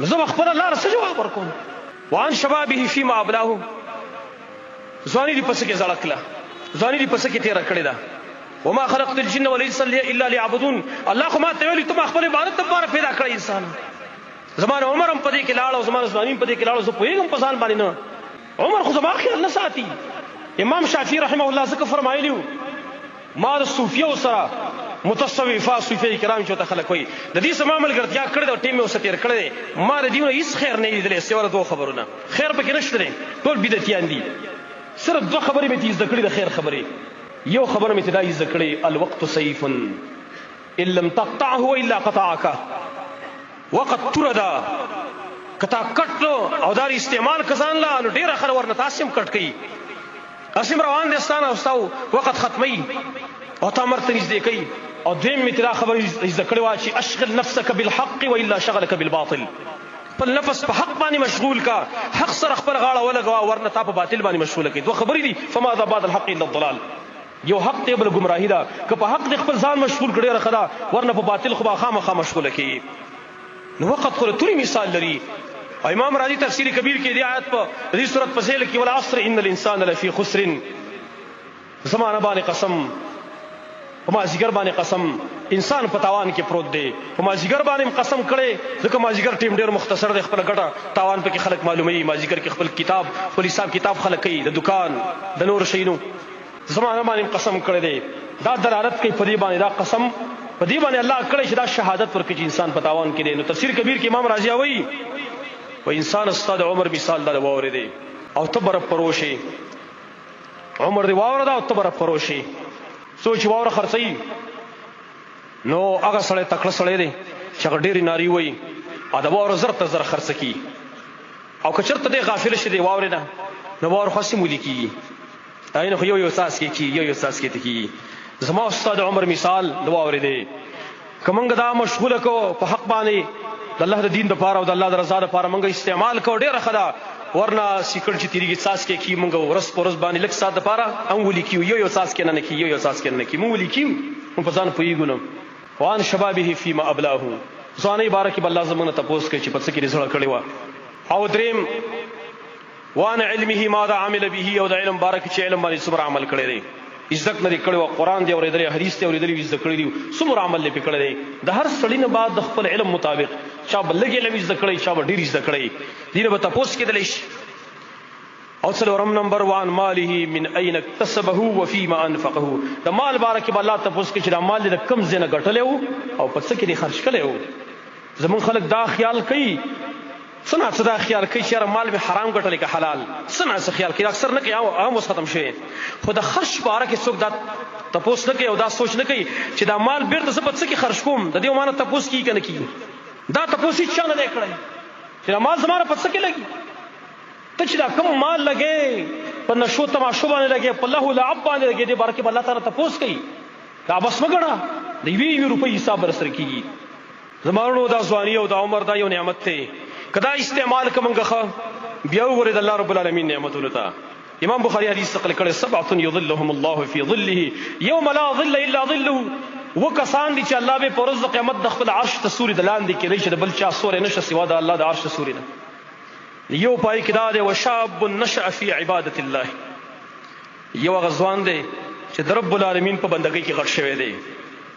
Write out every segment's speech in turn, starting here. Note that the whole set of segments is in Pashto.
نو زه خپل لاره څه جواب ورکوم؟ وان شبابه فيما ابلاه، ځواني دې پس کې زړه کړه، ځواني دې پس کې تیره کړې ده. وما خلقت الجن والانس الا ليعبدون، الله خو ما ته ویلي ته ما خپل عبادت لپاره پیدا کړی انسان. زمانه عمر هم په دې کې لاړ او زمانه ځواني په دې کې لاړ، زه پوهېږم په ځان باندې نه. عمر خو زما خیال نه ساتي. امام شافعي رحمه الله ځکه فرمایلی وو ما د صوفیو سره متصوفه صوفیه کرام چې ته خلک وایي د دې سره ما ملګرتیا کړې ده او ټیم مې ورسره تېر کړی دی. ما د دې نه هېڅ خیر نه لیدلی سوای د دوو خبرونه. خیر پکې نشته دی، ټول بدعتیان دي. صرف دوه خبرې مې ترې زده کړي د خیر خبرې. یو خبره مې ترې دا زده کړې الوقت سیف ان لم تقطعه والا قطعک. وقت توره ده، که تا کټ او دا استعمال کسان لا نو ډېره خلک ورنه تاسې هم کټ کوي. اسیم روان دي ستانه او ستاو وقت ختمي او تا مرته نږدې کوي. او دویم مې ترې خبرې زده کړې وه چې اشغل نفسك بالحق والا شغلك بالباطل. خپل نفس په حق باندې مشغول کا، حق سره خپل غاړه ولګوه ورنه تا په باطل باندې مشغوله کوي. دوه خبرې دي. فماذا بعد الحق الا الضلال. یو حق دی بل ګمراهي ده. که په حق دې خپل ځان مشغول کړې ډېره ښه ده، ورنه په باطل خو به خامخا مشغوله کوي. نو وقت خو توري مثال لري. امام راضي تفسیر کبیر کې دې آیت په دې صورت په ذیل کې والعصر ان الانسان لفی خسر. زمانه باندې قسم، په مازیګر باندې قسم، انسان په تاوان کې پروت دی. په مازیګر باندې قسم کړي ځکه مازیګر ټیم ډېر مختصر دی، خپل ګټه تاوان پکې خلک معلوموي. مازیګر کې خپل کتاب خپل حساب کتاب خلک کوي، د دکان د نور شیونو. زمانه باندې قسم کړی دی، دا دلالت کوي په دې باندې دا قسم په دې باندې الله کړی چې دا شهادت ورکړي چې انسان په تاوان کې دی. نو تفسیر کبیر کې امام رازی وایي و انسان ستا د عمر مثال دا واورېدی او ته به پروشي. عمر دې واورېده او ته به پروشي. څوک چې واوره خرڅوي نو هغه سړی تکړه سړی دی چې هغه ډېرې نارې وایي او د واوره زر ته زر خرڅه کي. او که چېرته دی غافله شي دی واورې نه نو واوره خو هسې مولي کېږي. دا خو یو څاڅکی کېږي، یو څاڅکی ته کېږي. زما ستا د عمر مثال د واورې دی. که موږ دا مشغوله کو په حق باندې د الله د دین دپاره او د الله د رضا دپاره موږ استعمال کو ډېره ښه ده. ورنه سیکړ چې تېرېږي څاڅکی کي موږ ورځ په ورځ باندې لږ ساعت دپاره هم ولي کیو. یو څاڅکی نه کي، یو څاڅکی نه کي، موږ ولي کیو، موږ په ځان پوهېږو نه. وان شبابه فيما ابلاه، ځوانۍ باره کې به الله زموږ نه تپوس کوي چې په څه کې دې زړه کړې وه. او درېیم وان علمه ماذا عمل به، او د علم باره کې چې علم باندې څومره عمل کړی دی. عزت نه دې کړی وه، قرآن دې اورېدلی، حدیث دې اورېدلی، زده کړی دي، څومره عمل دې پرې کړی دی. د هر سړي نه بعد د خپل علم مطابق چا به لږ علم زده کړی، چا به ډېر زده کړی. دې نه به تپوس کېدلی شي. او څلورم نمبر وان ماله من اين اكتسبه وفيما انفقه. د مال باره کې به الله تپوس کوي چې دا مال دې د کوم ځای نه ګټلی و او په څه کې دې خرج کړی و. زمونږ خلک دا خیال کوي، څه نه څه دا خیال کوي چې یاره مال مې حرام ګټلی که حلال، څه نه څه خیال کوي. اکثر نه کوي، هم اوس ختم شوی. خو د خرج باره کې څوک دا تپوس نه کوي او دا سوچ نه کوي چې دا مال بیرته زه په څه کې خرج کوم. د دې مانه تپوس کېږي که نه کېږي؟ دا تپوس هېڅ چا نه دی کړی چې دا مال زما نه په څه کې لګي. ته چې دا کوم مال لګې په نشو تماشو باندې لګې، په لهو لعب باندې لګې، دې باره کې به الله تعالی تپوس کوي. دا بس مه ګڼه، د یوې روپۍ حساب به رسره کېږي. زما وروڼو دا ځواني او دا عمر دا یو نعمت دی. که دا استعمال که موږ ښه بیا وګورئ د الله رب العالمین نعمتونو ته. امام بخاري حدیث نقل کړی سبعة یظلهم الله فی ظله یوم لا ظل الا ظله. اووه کسان دي چې الله به په ورځ د قیامت د خپل عرش ته سوري د لاندې کېدی چې د بل چا سوری نشته سوا د الله د عرش سوري نه. یو پای کې دا دی وشاب نشأ فی عبادت الله. یو هغه ځوان دی چې د رب العالمین په بندګۍ کې غټ شوی دی،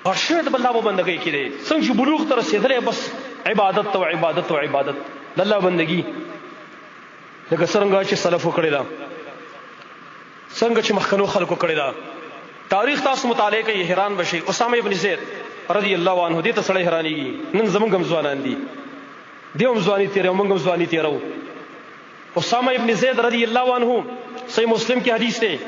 غټ شوی د الله په بندګۍ کې دی. څنګه چې بلوغ ته رسېدلی بس عبادت او عبادت او عبادت د الله بندګي. لکه څرنګه چې سلفو کړې ده، څنګه چې مخکنو خلکو کړې ده. تاریخ تاسو مطالعه کوئ حیران بشئ. اسامه ابن زید رضی الله عنه دې ته سړی حیرانېږي. نن زمونږ هم ځوانان دي، دې هم ځواني تېروي، موږ هم ځواني تېرو. اسامه ابن زید رضی الله عنه صحیح مسلم کې حدیث دی،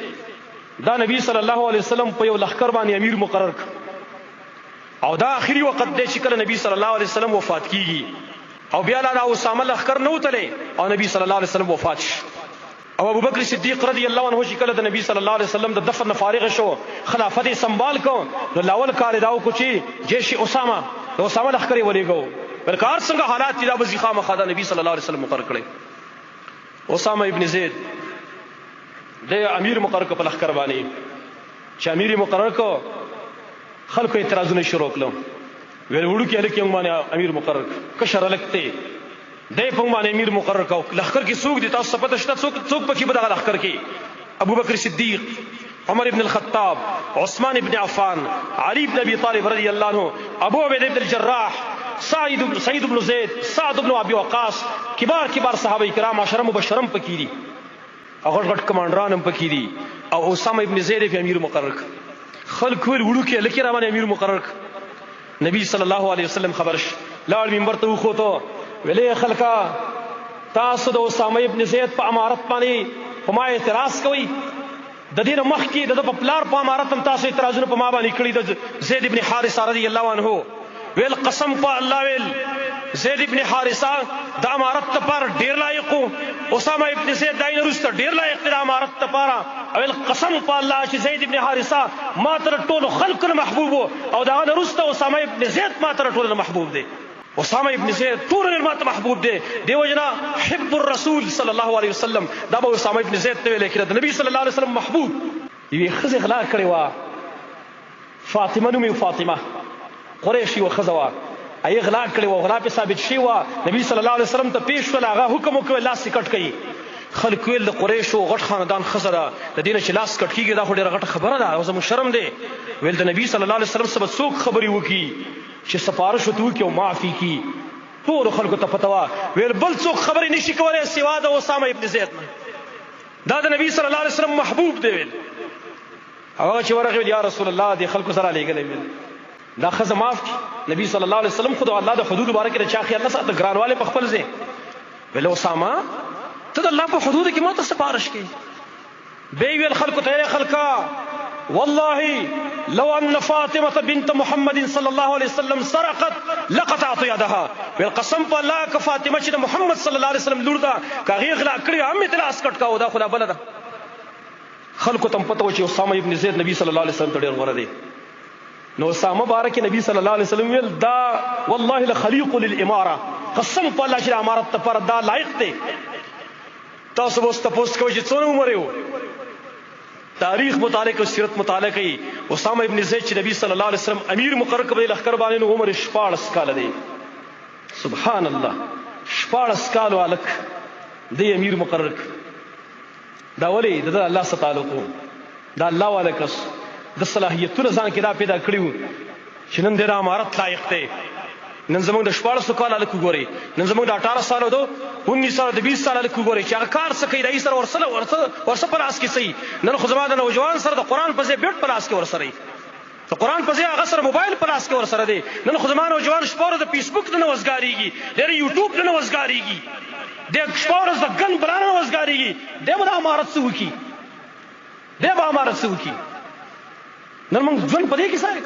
دا نبی صلی الله علیه وسلم په یو لښکر باندې امیر مقرر کړ او دا آخري وخت دی چې کله نبی صلی الله علیه وسلم وفات کیږي. او بیا لا اسامه لښکر نه وتلی او نبی صلی الله علیه وسلم وفات شو. او ابو بکر صدیق رضی الله عنه چې کله د نبی صلی الله علیه وسلم د دفن فارغ شو، خلافت یې سنبال کو، نو لاول کار دا وکړو چې جیش اسامه د اسامه لښکر یې ولېږو. بلکې هر څنګه حالات چې دا به خامخا د نبی صلی الله علیه وسلم مقرر کړی. اسامه ابن زید د امیر مقرر کو په لښکر باندې، چې امیر مقرر کو خلکو اعتراضونه شروع کړل. ویل وړوکی هلک یې باندې امیر مقرر کشر هلک دی دی په باندې امیر مقرر کو. لخر کې څوک دي تاسو پته شته؟ څوک پکې به دغه لخر کې؟ ابو بکر صدیق، عمر ابن الخطاب، عثمان ابن عفان، علي ابن ابي طالب رضی الله عنه، ابو عبیده ابن الجراح، سعید ابن زید، سعد ابن ابي وقاص، کبار صحابه کرام، عشره مبشرم پکې دي، او غټ کمانډران هم پکې دي، او اسامه ابن زید په امیر مقرر ک. خلک ول وړو کې لکه را باندې امیر مقرر ک. نبی صلی الله علیه وسلم خبر ش لاړ منبر ته وخوته، ویلې خلکا تاسو د اسامه ابن زید په امارت باندې په ما اعتراض کوئ؟ د دې مخکې د په پلار په امارت هم تاسو اعتراضونه په ما باندې کړي. د زید ابن حارثه رضی الله عنه ویل قسم په الله ویل زید ابن حارثه د امارت لپاره ډیر لایق و، اسامه ابن زید دای نه وروسته ډیر لایق دی د امارت لپاره. ویل قسم په الله چې زید ابن حارثه ما تر ټولو خلکو نه محبوب و، او دغه نه وروسته اسامه ابن زید ما تر ټولو نه محبوب دی. اسامه ابن زید ټول ماته محبوب دی. دیو جنا حب الرسول صلی الله علیه وسلم دا به اسامه ابن زید ته ویل کېده، د نبی صلی الله علیه وسلم محبوب. یوې ښځې غلا کړې وه، فاطمه نوم یې فاطمه، قریشي وه ښځه وه، هغې غلا کړې وه، غلا پې ثابت شوې وه. نبی صلی الله علیه وسلم ته پیش شول، هغه حکم وکړ لاس یې کټ کوي. خلک ویل د قریشو غټ خاندان ښځه ده، د دې نه چې لاس کټ کېږي دا خو ډېره غټه خبره ده او زموږ شرم دی. ویل د نبي صلی الله علیه وسلم څخه به څوک خبرې وکړي چې سفارش ورته وکړي او معافي کړي؟ ټولو خلکو ته پته وه. ویل بل څوک خبرې نشي کولی سوا د اسامه ابن زید نه، دا د نبي صلی الله علیه وسلم محبوب دی. ویل هغه چې ورغی، یا رسول الله دې خلکو سره لېږلی، ویل دا ښځه معاف کړي. نبي صلی الله علیه وسلم خو د الله د حدودو باره کې د چا خیال نه ساته، ګرانوالی په خپل ځای. ویل اسامه ته د الله په حدودو کې ما ته سفارش کوي؟ بیا ویل خلکو ته، خلکا والله لو ان فاطمه بنت محمد صلی الله علیه وسلم سرقت لقطعت يدها. ویل قسم په الله که فاطمه چې د محمد صلی الله علیه وسلم لور ده، که هغې غلا کړې هم یې لاس کټ کاوه، دا خو لا بله ده. خلکو ته هم پته وه چې اسامه ابن زید نبي صلی الله علیه وسلم ته ډېر غوره دی. نو اسامه باره کې نبي صلی الله علیه وسلم ویل دا والله لخلیق للاماره، قسم په الله چې د امارت لپاره دا لایق دی. تاسو به اوس تپوس کوئ چې څونه عمر یې؟ تاریخ مطالعه کوي، سیرت مطالعه کوي. اسامه ابن زید چې نبی صلی الله علیه وسلم امیر مقرر کړ په لښکر باندې، نو عمر 14 کاله دی. سبحان الله، 14 کالو هلک دی امیر مقرر کړ. دا ولې د الله سره تعلق و، دا الله والا کس د صلاحیتونو ځان کې دا پیدا کړي وو چې نن د امارت لایق دی. نن زموږ د 14 کال هلک وګورئ، نن زموږ د 18 سالو د 19 سالو د 20 سال هلک وګورئ چې هغه کار څه کوي، د سره ورسه په لاس کې صحیح. نن خو زما د نوجوان سره د قرآن په ځای بیټ په لاس کې ورسره وي، د قرآن په ځای هغه سره موبایل په لاس کې ورسره دی. نن خو زما نوجوان شپه ورځ د فیسبوک نه وزګارېږي، د یوټیوب نه وزګارېږي، د شپه ورځ د ګن بلانه نه وزګارېږي. دی به د امارت څه وکړي؟ دی به امارت څه وکړي؟ نن موږ ژوند په دې کې ساري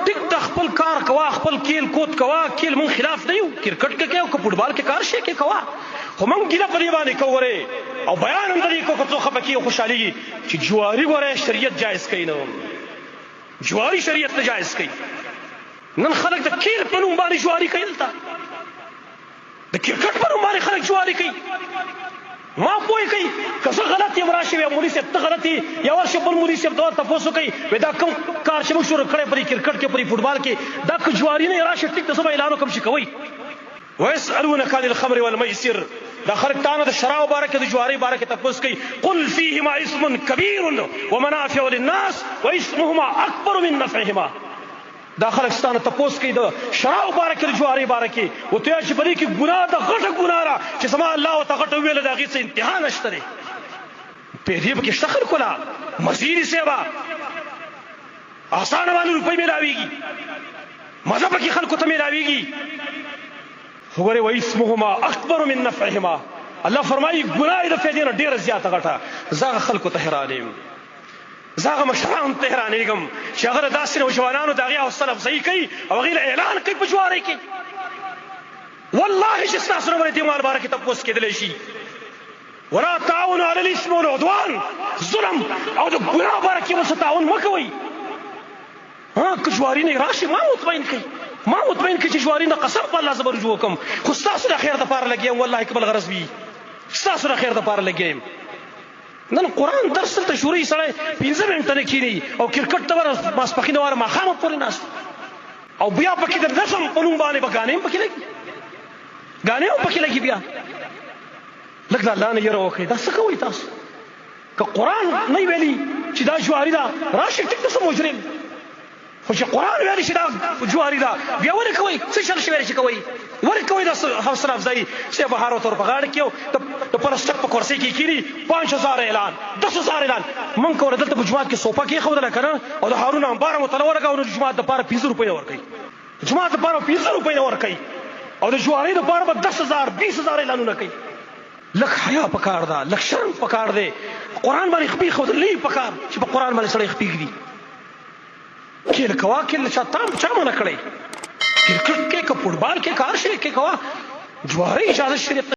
ټیک ته خپل کار کوا، خپل کیل کود کوا. کیل موږ خلاف نه یو، کرکټ کې کوو که فوټبال کې کار شي کې کوا، خو موږ ګیله په دې باندې کوو او بیان هم دې کوو که څوک خفه کېږي او خوشحالېږي چې جواري وری شریعت جایز کوي. نه جواري شریعت نه جایز کوي. نن خلک د کیل په نوم باندې جواري کوي، دلته د کرکټ په نوم باندې خلک جواري کوي. ما پوه کوي که زه غلط یم راشي وی مولوي صاحب ته غلط یې، یو ورشه بل مولوي صاحب ته تپوس وکړئ وی دا کوم کار چې موږ شروع کړی په کرکټ کې په فوټبال کې دا که جواري نه راشي ټیک ته زه به اعلان وکړم چې کوئ. ویسألونک عن الخمر والمیسر، دا خلک تانه د شراب باره کې د جواري باره کې تپوس کوي. قل فیهما اسم کبیر ومنافع للناس واسمهما اکبر من نفعهما. دا خلک ستانه تپوس کوي د شراب باره کې د جواري باره کې، ورته وایي چې په دې کې ګناه ده، غټه ګناه ده چې زما الله ورته غټه وویله، د هغې څه انتها نشته دی. پیدې پکې شته خلکو له مزید صاحبه اسانه باندې روپۍ میلاویږي، مزه پکې خلکو ته میلاویږي. خو ګورې واسمهما اکبر من نفعهما، الله فرمایي ګناه د پیدې نه ډېره زیاته غټه. زه هغه خلکو ته حیران یم، زه هغه مشرانو ته حیرانېږم چې هغه د داسې نوجوانانو د هغې حوصله افزایي کوي او هغې له اعلان کوي په جوارۍ کې. والله چې ستاسو نه باندې دې مال باره کې تپوس کېدلی شي. ولا تعاونوا علی الاثم والعدوان، ظلم او د ګناه باره کې ورسره تعاون مه کوئ. که جواري نه راشي ما مطمئن کوي، ما مطمئن کوي چې جواري نه قسم په الله زه به رجوع وکړم، خو ستاسو د خیر دپاره لګیا یم. والله که بل غرض وي ستاسو د خیر دپاره لګیا یم. نن قرآن درس دلته شروع سړی 15 منټه نه کښېني او کرکټ ته به ماسپښین واره ماښامه پورې ناست او بیا پکې د نظم په نوم باندې به ګانې هم پکې لګي. غانې هم پکې لګي بیا لږ د الله نه یره وکړئ دا څه کوئ تاسو که قرآن نه ویلي چې دا جواري ده راشي ټیک ده څه مجرم خو چې قرآن ویلي چې دا جواري ده بیا ولې کوئ څه چل شوی چې کوئ ولې کوئ دا حوصله افزایي چې بهار ورته په غاړه کې د پلسټک په کرسۍ کې کېني 5000 اعلان 10000 اعلان مونږ کوله دلته په جومات کې صوفه کېښودله که نه او د هارون انبار مو تله ولګوو نو د جومات دپاره 500 روپۍ نه ورکوي جومات دپاره 500 روپۍ نه ورکوي او د جوارۍ دپاره به 10000 20000 اعلانونه کوي لږ حیا پکار ده لږ شرم پکار دی قرآن باندې خپې ښودل پکار چې په قرآن باندې سړی خپې ږدي کېله کوه کېله چا منع کړی کرکټ کې که فوټبال کې که هر شی کې کوه جوارۍ اجازه شریعت